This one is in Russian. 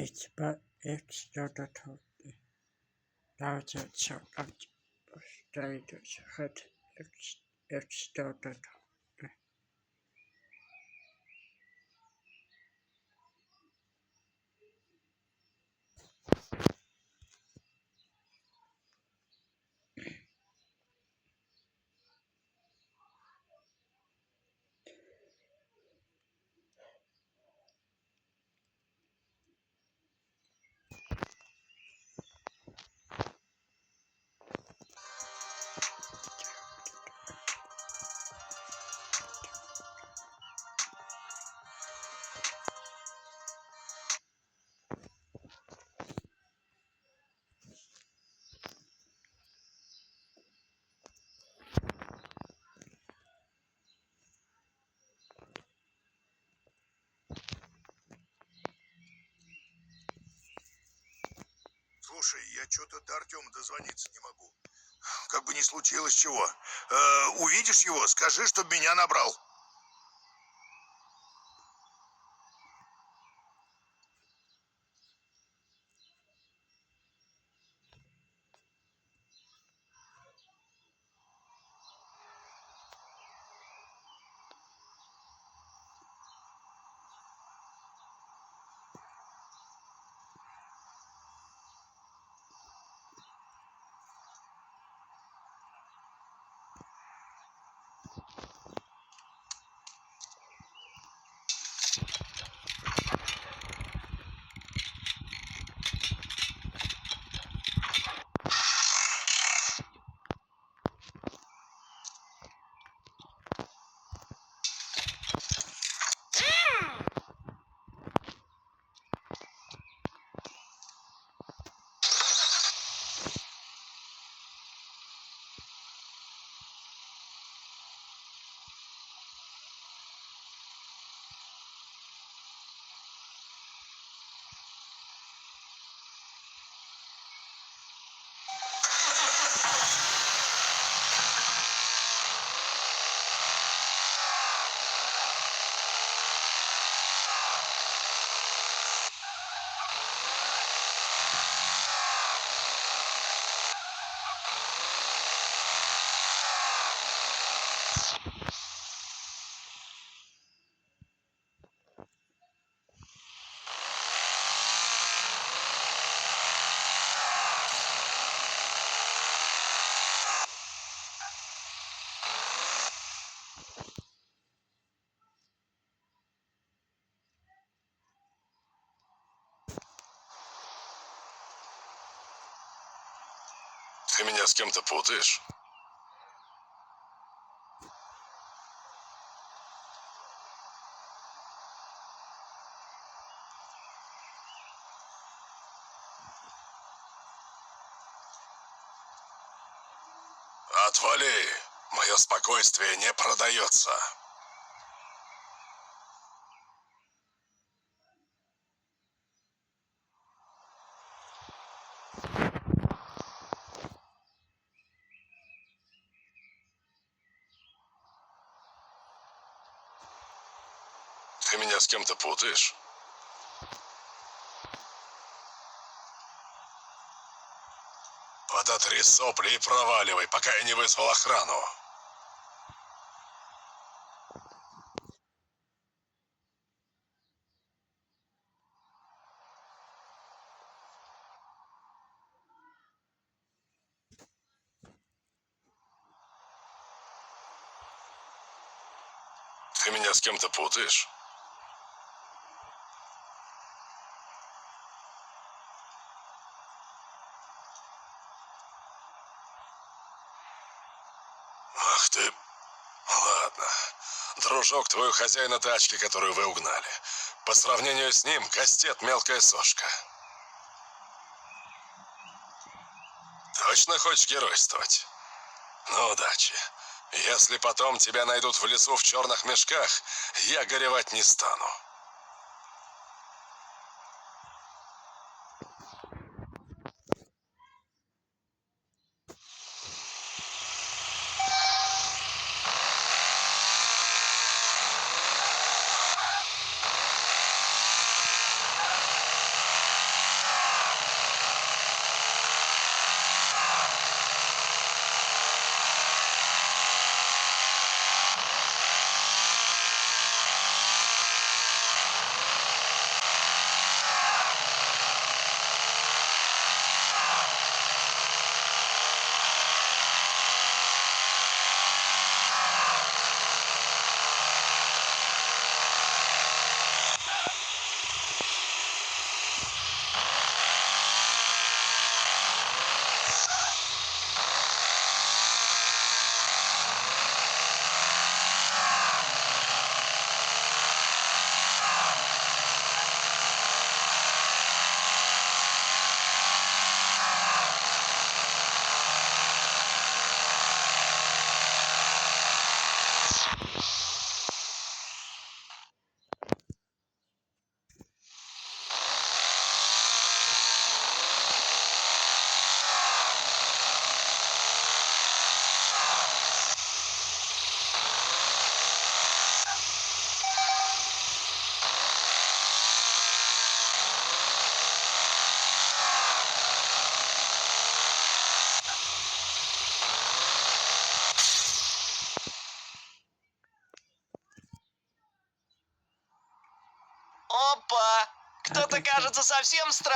It's started larger short stages had it started. Слушай, я что-то до Артема дозвониться не могу. Как бы ни случилось чего. Увидишь его, скажи, чтоб меня набрал. Ты меня с кем-то путаешь? Отвали! Мое спокойствие не продается. Ты меня с кем-то путаешь? Подотри сопли и проваливай, пока я не вызвал охрану. Ты меня с кем-то путаешь? Ах ты... Ладно. Дружок твой хозяина тачки, которую вы угнали. По сравнению с ним, кастет мелкая сошка. Точно хочешь геройствовать? Ну, удачи. Если потом тебя найдут в лесу в черных мешках, я горевать не стану. Опа! Кто-то, Это- кажется, совсем странный.